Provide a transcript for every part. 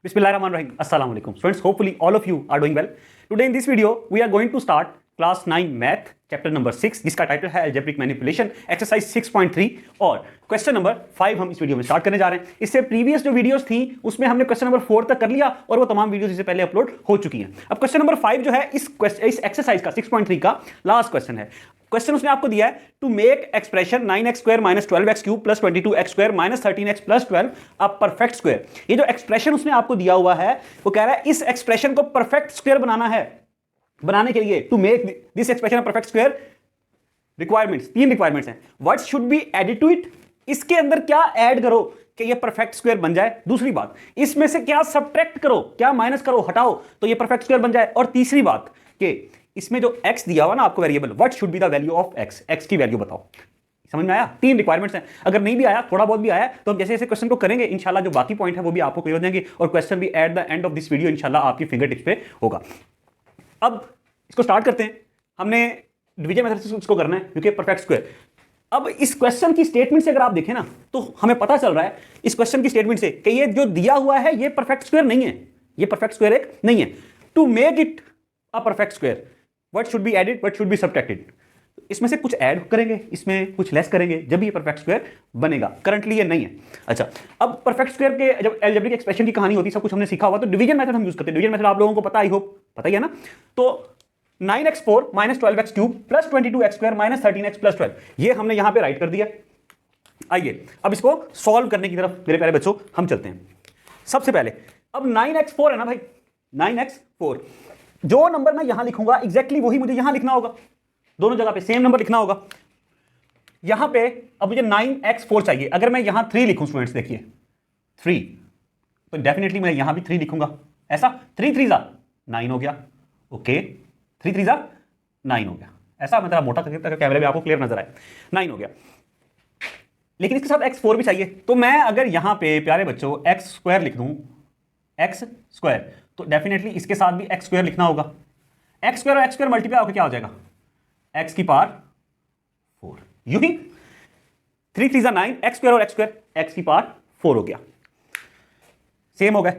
Bismillahirrahmanirrahim. Assalamu alaikum. Students, hopefully all of you are doing well. Today in this video, we are going to start class 9 math chapter number 6 जिसका title है algebraic manipulation exercise 6.3 और question number 5 हम इस video में start करने जा रहे हैं। इससे प्रीवियस जो वीडियोस थी उसमें हमने क्वेश्चन नंबर 4 तक कर लिया और वो तमाम वीडियोस इससे पहले अपलोड हो चुकी हैं। अब क्वेश्चन नंबर 5 जो है इस एक्सरसाइज का 6.3 का लास्ट क्वेश्चन है। क्वेश्चन उसने आपको दिया है to make expression 9x square minus 12x cube plus 22x square minus 13x plus 12 a perfect square. ये जो एक्सप्रेशन उसने आपको दिया हुआ है वो कह रहा है इस एक्सप्रेशन को परफेक्ट स्क्वायर बनाना है। बनाने के लिए to make this expression perfect square requirements, 3 requirements हैं। What should be added to it, इसके अंदर क्या ऐड करो कि ये परफेक्ट स्क्वायर बन जाए। दूसरी बात, इसमें से क्या सब्ट्रैक्ट करो, क्या माइनस करो, हटाओ तो ये परफेक्ट स्क्वायर बन जाए। और तीसरी बात कि इसमें जो x दिया हुआ ना आपको variable, what should be the value of x की वैल्यू बताओ। समझ में आया? 3 रिक्वायरमेंट्स हैं। अगर नहीं भी आया, थोड़ा बहुत भी आया तो हम जैसे जैसे क्वेश्चन को करेंगे इंशाल्लाह जो बाकी पॉइंट है वो भी आपको क्लियर हो जाएंगे और क्वेश्चन भी at the end of this video इंशाल्लाह आपकी फिंगर टिप्स पे होगा। अब इसको स्टार्ट करते हैं। हमने डिवीजन मेथड से इसको करना है क्योंकि परफेक्ट स्क्वायर। अब इस क्वेश्चन की स्टेटमेंट से अगर आप देखें ना तो हमें पता चल रहा है इस क्वेश्चन की स्टेटमेंट से कि ये जो दिया हुआ है ये परफेक्ट स्क्वायर नहीं है, ये परफेक्ट स्क्वायर एक नहीं है। To make it a perfect square what should be added, what should be subtracted. इसमें से कुछ ऐड करेंगे, इसमें कुछ लेस करेंगे, जब ये परफेक्ट स्क्वायर बनेगा। करंटली ये नहीं है। अच्छा, अब परफेक्ट स्क्वायर के जब अलजेब्रिक एक्सप्रेशन की कहानी होती है, सब कुछ हमने सीखा हुआ, तो डिवीजन मेथड हम यूज करते हैं। डिवीजन मेथड आप लोगों को पता, आई होप पता ही है ना। तो 9x4 minus 12x cube plus 22x square minus 13x plus 12 ये हमने यहां पे राइट कर दिया। आइए अब इसको सॉल्व करने की तरफ मेरे प्यारे बच्चों हम चलते हैं। सबसे पहले अब 9x4 है ना भाई, 9x4 जो नंबर मैं यहां लिखूंगा एग्जैक्टली वही मुझे यहां लिखना होगा, दोनों जगह पे सेम नंबर लिखना होगा। यहां पे अब मुझे 9x4 चाहिए। अगर मैं यहां 3 लिखूं स्टूडेंट्स, देखिए 3 तो डेफिनेटली मैं यहां भी 3 लिखूंगा। ऐसा 3 3 9 हो गया। ओके 3 3 9 हो गया। ऐसा मैं तेरा मोटा करके ताकि कैमरे में आपको क्लियर नजर आए, 9 हो गया। लेकिन इसके साथ x4 भी चाहिए। तो मैं अगर यहां पे प्यारे बच्चों x स्क्वायर लिख दूं, x स्क्वायर, तो डेफिनेटली इसके साथ भी x स्क्वायर लिखना होगा। x स्क्वायर और x स्क्वायर मल्टीप्लाई होकर क्या हो जाएगा, x की पावर 4। यूं ही 3 3 9, x स्क्वायर और x स्क्वायर x की पावर 4 हो गया। सेम हो गए।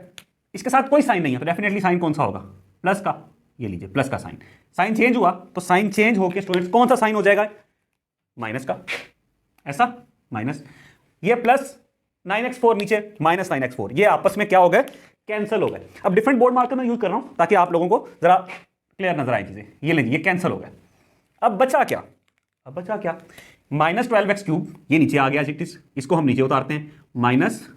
इसके साथ कोई साइन नहीं है तो डेफिनेटली साइन कौन सा होगा, प्लस का। ये लीजिए प्लस का साइन। साइन चेंज हुआ तो साइन चेंज होकर स्टूडेंट्स कौन सा साइन हो जाएगा, माइनस का। ऐसा माइनस, ये प्लस 9x4 नीचे माइनस 9x4, ये आपस में क्या हो गए, कैंसिल हो गए। अब डिफरेंट बोर्ड मार्कर में यूज कर रहा हूं ताकि आप लोगों को जरा क्लियर नजर आए चीजें। ये लीजिए ये कैंसिल हो गए। अब बचा क्या, अब बचा क्या, माइनस 12x क्यूब ये नीचे आ गया, इसको हम नीचे उतारते हैं, minus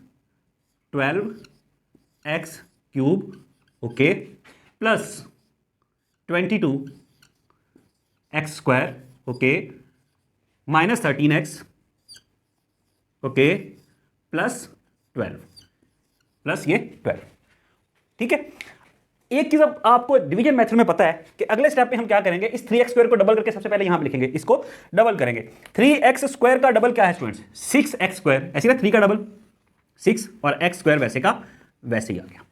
12x cube okay plus 22x square okay minus 13x okay plus 12 plus ये 12। ठीक है। एक चीज अब आपको डिवीजन मेथड में पता है कि अगले स्टेप पे हम क्या करेंगे, इस 3x स्क्वायर को डबल करके सबसे पहले यहां पे लिखेंगे, इसको डबल करेंगे। 3x स्क्वायर का डबल क्या है स्टूडेंट्स, 6x स्क्वायर। ऐसे ना 3 का डबल 6 और x स्क्वायर वैसे का वैसे ही आ गया।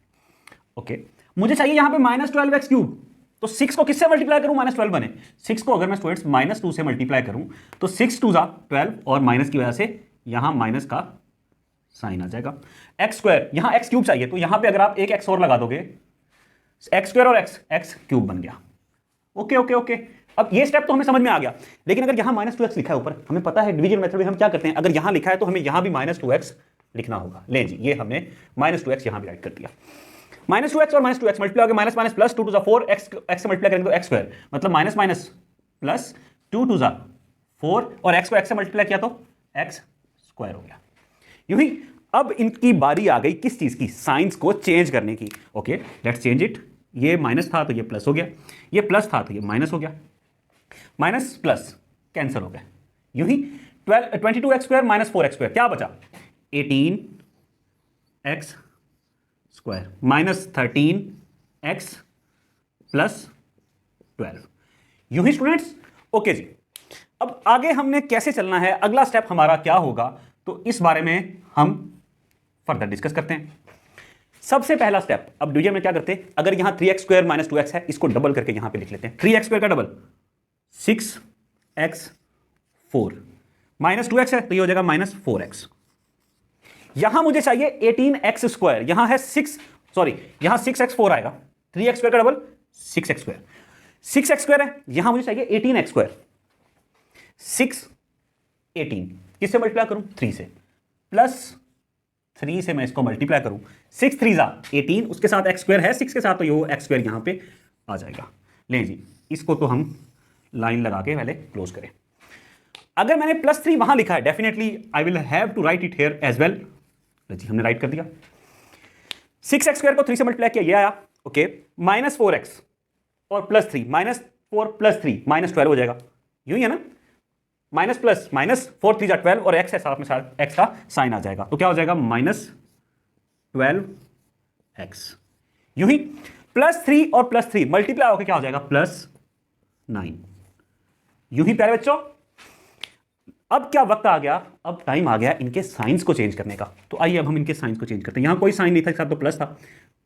ओके मुझे चाहिए यहां पे माइनस 12x क्यूब, तो 6 को किससे मल्टीप्लाई करूं, माइनस 12 बने। 6 को अगर मैं स्टूडेंट्स माइनस 2 से मल्टीप्लाई करूं तो 6 2 12 और माइनस की वजह से यहां माइनस का साइन आ जाएगा। x स्क्वायर, यहां x क्यूब चाहिए तो यहां पे अगर आप एक x और लगा दोगे, x स्क्वायर और x क्यूब बन गया। Okay okay okay. अब ये स्टेप तो हमें समझ में आ गया। लेकिन अगर यहां माइनस 2x लिखा है ऊपर, हमें पता है डिवीजन मेथड में हम क्या करते हैं, अगर यहां लिखा है तो हमें यहां भी माइनस 2x लिखना होगा। ले जी ये हमने माइनस 2x यहां भी राइट कर दिया। माइनस 2x और माइनस 2x मल्टीप्लाई हो गया, minus minus plus 2 to 4, x से मल्टीप्लाई करेंगे तो x स्क्वायर मतलब माइनस माइनस प्लस 2 टू 4 और x को x से मल्टीप्लाई किया तो x स्क्वायर हो गया। यूं ही अब इनकी बारी आ गई किस चीज की, साइंस को चेंज करने की। Okay let's change it. ये माइनस था तो ये प्लस हो गया, ये प्लस था तो ये माइनस हो गया, माइनस प्लस कैंसिल हो गया। यूं ही 22x square minus 4x square क्या बचा, 18x square minus 13x plus 12। यूं ही स्टूडेंट्स। ओके जी, अब आगे हमने कैसे चलना है, अगला स्टेप हमारा क्या होगा, तो इस बारे में हम फर्दर डिस्कस करते हैं। सबसे पहला स्टेप, अब डिवीजन में क्या करते हैं, अगर यहां 3x स्क्वायर माइनस 2x है, इसको डबल करके यहां पे लिख लेते हैं। 3x स्क्वायर का डबल 6x4 माइनस 2x है तो ये हो जाएगा माइनस 4x। यहां मुझे चाहिए 18x स्क्वायर, यहां है 6 सॉरी यहां 6x4 आएगा, 3x² का डबल 6x², 6x² है, यहां मुझे चाहिए 18x², 6 18 किससे मल्टीप्लाई करूं, 3 से, प्लस 3 से मैं इसको मल्टीप्लाई करूं, 6 3 18, उसके साथ x² है 6 के साथ, तो ये x² यहां पे आ जाएगा। लें जी, इसको तो हम लाइन लगा के पहले क्लोज करें। अगर मैंने +3 वहां लिखा है, definitely I will have to write it here as well. जी हमने राइट कर दिया, 6x² को 3 से मल्टीप्लाई किया, ये आया, ओके, -4x और +3, -4 + 3 -12 हो जाएगा, यूं ही है ना, माइनस प्लस माइनस 4 3 12 और x है साथ में, साथ x का साइन आ जाएगा, तो क्या हो जाएगा -12x, यूं ही +3 और +3 मल्टीप्लाई होकर क्या हो जाएगा +9, यूं ही प्यारे बच्चों। अब क्या वक्त आ गया, अब टाइम आ गया इनके साइंस को चेंज करने का, तो आइए अब हम इनके साइंस को चेंज करते हैं। यहां कोई साइन नहीं था, साथ तो प्लस था,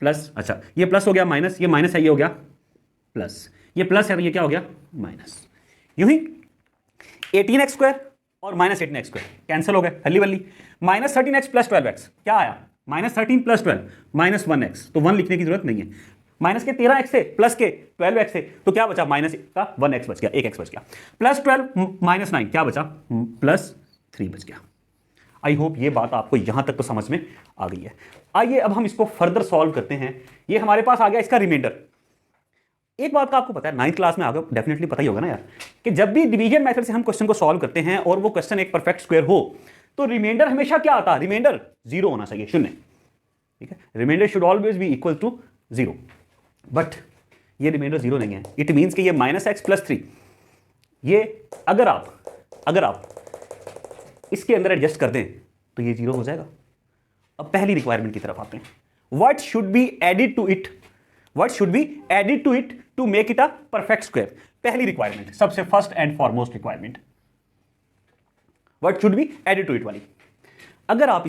प्लस, अच्छा ये प्लस हो गया माइनस, ये माइनस है ये हो गया प्लस, ये प्लस है तो ये क्या हो गया माइनस, यूं ही 18x² और -18x² कैंसिल हो गए, हल्ली बल्ली, -13x + 12x क्या आया, -13 + 12 -1x, तो 1 लिखने की जरूरत नहीं है, माइनस के 13x से प्लस के 12x से, तो क्या बचा माइनस का 1x बच गया, 1x बच गया, +12 -9 क्या बचा +3 बच गया। आई होप ये बात आपको यहां तक तो समझ में आ गई है। आइए अब हम इसको फर्दर सॉल्व करते हैं। ये हमारे पास आ गया इसका रिमाइंडर। एक बात का आपको पता है, 9th क्लास में आगे डेफिनेटली पता ही होगा ना यार, कि जब भी डिवीजन मेथड से हम क्वेश्चन को सॉल्व करते हैं और वो क्वेश्चन एक परफेक्ट स्क्वायर हो, तो रिमाइंडर हमेशा क्या आता है, रिमाइंडर 0 होना चाहिए, 0, ठीक है, reminder should always be equal to 0, but ये रिमाइंडर 0 नहीं है, इट मीन्स कि ये -x + 3, ये अगर आप इसके अंदर एडजस्ट कर दें तो ये 0 हो जाएगा। अब पहली रिक्वायरमेंट की तरफ आते हैं, what should be added to it, what should be added to it to make it a perfect square. पहली रिक्वायरमेंट, सबसे first and foremost requirement, what should be added to it वाली। अगर आप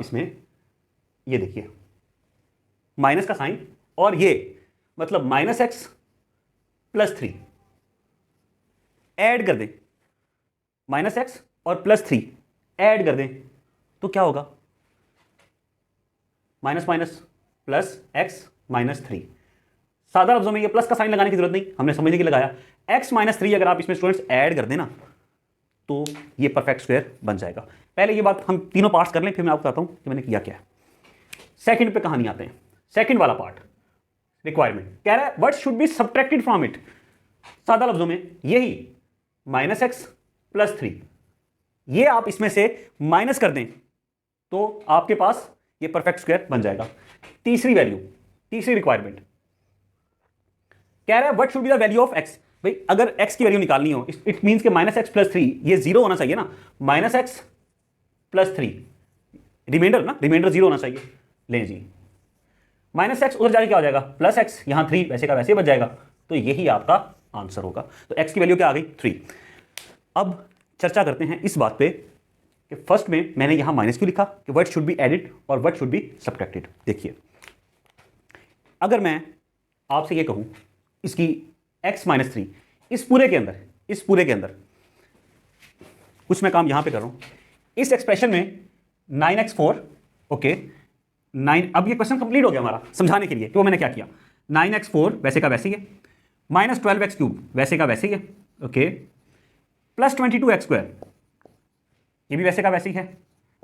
इसमें ये देखिए माइनस का साइन और ये मतलब -x + 3 ऐड कर दें, -x और +3 ऐड कर दें तो क्या होगा, माइनस माइनस प्लस x -3। सादा लफ्जों में ये प्लस का साइन लगाने की जरूरत नहीं, हमने समझने के लिए लगाया, x -3 अगर आप इसमें स्टूडेंट्स ऐड कर देना तो ये परफेक्ट स्क्वायर बन जाएगा। पहले ये बात हम तीनों पार्ट्स कर लें, फिर मैं आपको बताता हूं कि मैंने किया क्या है। सेकंड पे कहानी आते हैं, सेकंड वाला पार्ट रिक्वायरमेंट कह रहा है what should be subtracted from it. सादा लफ्जों में यही -x + 3, ये आप इसमें से माइनस कर दें तो आपके पास ये परफेक्ट स्क्वायर बन जाएगा। तीसरी रिक्वायरमेंट कह रहा है what should be the value of x। भाई अगर x की वैल्यू निकालनी हो, इट मींस के -x + 3 ये 0 होना चाहिए ना, -x + 3 रिमाइंडर 0 होना चाहिए। लें जी, -x उधर जाके क्या हो जाएगा +x, यहां 3 वैसे का वैसे बच जाएगा, तो यही आपका आंसर होगा। तो x की वैल्यू क्या आ गई 3। अब चर्चा करते हैं इस बात पे कि फर्स्ट में मैंने यहां माइनस क्यों लिखा, कि व्हाट शुड बी एडिड और व्हाट शुड बी सब्ट्रैक्टेड। देखिए अगर मैं आपसे ये कहूं इसकी x -3 इस पूरे के अंदर कुछ मैं काम यहां पे कर रहा हूं, इस एक्सप्रेशन में 9x4, ओके 9, अब ये क्वेश्चन कंप्लीट हो गया हमारा समझाने के लिए। तो मैंने क्या किया, 9x4 वैसे का वैसे ही है, -12x³ वैसे का वैसे ही है, ओके, प्लस 22x² ये भी वैसे का वैसे ही है।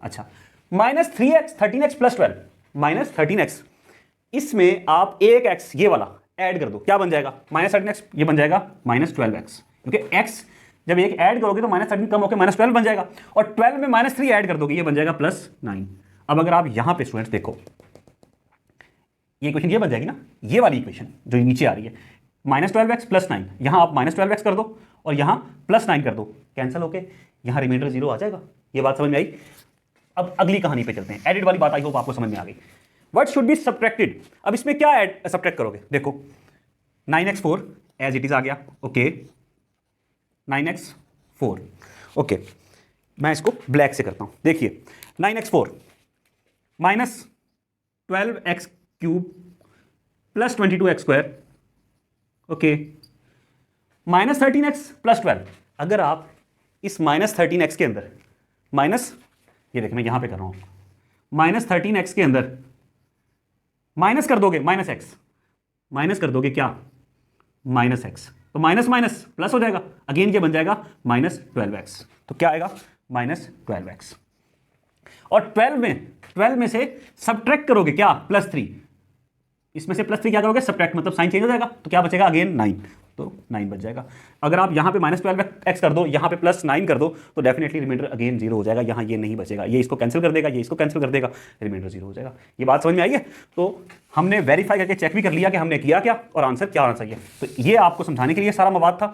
अच्छा, -3x 13x + 12 -13x, इसमें आप एक x ये वाला ऐड कर दो, क्या बन जाएगा -13x, ये बन जाएगा -12x, क्योंकि x जब एक ऐड करोगे तो -13 कम होकर -12 बन जाएगा, और 12 में -3 ऐड कर दोगे, ये बन जाएगा +9। अब अगर आप यहां पे स्टूडेंट्स देखो, ये इक्वेशन ये बन जाएगी ना, ये वाली इक्वेशन जो नीचे आ रही है, -12x + 9, यहां आप -12x कर दो और यहां +9 कर दो, कैंसिल होके यहां रिमाइंडर 0 आ जाएगा। ये बात समझ में आई। अब अगली कहानी पे चलते हैं, एडिड वाली बात आई होप आपको समझ में आ गई। व्हाट शुड बी सब्ट्रैक्टेड, अब इसमें क्या ऐड सब्ट्रैक्ट करोगे, देखो 9x4 एज इट इज आ गया, ओके 9x4, ओके मैं इसको ब्लैक से करता हूं। देखिए 9x4 -12x³ + 22x², okay, -13x + 12। अगर आप इस -13x के अंदर ये देखिए मैं यहां पे कर रहा हूं, -13x के अंदर माइनस कर दोगे माइनस एक्स, माइनस कर दोगे क्या, माइनस एक्स, तो माइनस माइनस प्लस हो जाएगा, अगेन ये बन जाएगा माइनस 12x। तो क्या आएगा, माइनस 12x। और 12 में से सब्ट्रैक्ट करोगे क्या, +3, इसमें से +3 क्या करोगे, सब्ट्रैक्ट मतलब साइन चेंज हो जाएगा, तो क्या बचेगा, अगेन 9, तो 9 बच जाएगा। अगर आप यहाँ पे -12x कर दो, यहाँ पे +9 कर दो, तो डेफिनेटली रिमाइंडर अगेन 0 हो जाएगा, यहाँ ये नहीं बचेगा, ये इसको कैंसिल कर देगा, ये इसको कैंसिल कर देगा, रिमाइंडर 0 हो जाएगा। ये बात समझ में आई है? तो हमने वेरीफाई करके चेक भी कर लिया कि हमने किया क्या और आंसर क्या आना चाहिए। तो ये आपको समझाने के लिए सारा मवाद था।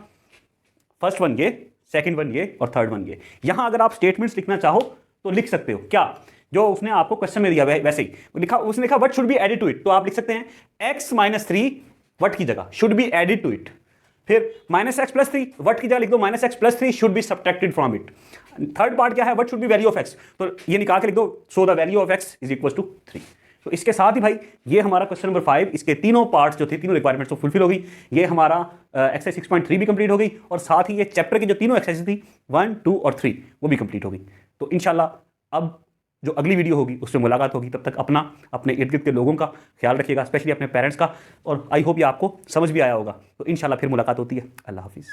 फर्स्ट वन ये, सेकंड वन ये और थर्ड वन ये। यहां अगर आप स्टेटमेंट्स लिखना चाहो तो लिख सकते हो, क्या जो उसने आपको क्वेश्चन में दिया वैसे ही लिखा, उसने लिखा what should be added to it, तो आप लिख सकते हैं x - 3 व्हाट की जगह should be added to it, फिर -x + 3 व्हाट की जगह लिख दो -x + 3 should be subtracted from it. Third part क्या है, what should be value of x, तो ये निकाल के लिख दो, so the value of x = 3। तो इसके साथ ही भाई ये हमारा क्वेश्चन नंबर 5, इसके तीनों पार्ट्स जो थे, तीनों रिक्वायरमेंट्स तो फुलफिल हो गई। ये हमारा एक्सरसाइज 6.3 भी कंप्लीट हो गई और साथ ही ये चैप्टर की जो तीनों एक्सरसाइज थी 1, 2 और 3 वो भी कंप्लीट हो गई। तो इंशाल्लाह अब जो अगली वीडियो होगी उसमें मुलाकात होगी। तब तक अपना, अपने इर्द गिर्द के लोगों का ख्याल रखिएगा, स्पेशली अपने पेरेंट्स का, और आई होप ये आपको समझ भी आया होगा। तो इंशाल्लाह फिर मुलाकात होती है। अल्लाह हाफिज़।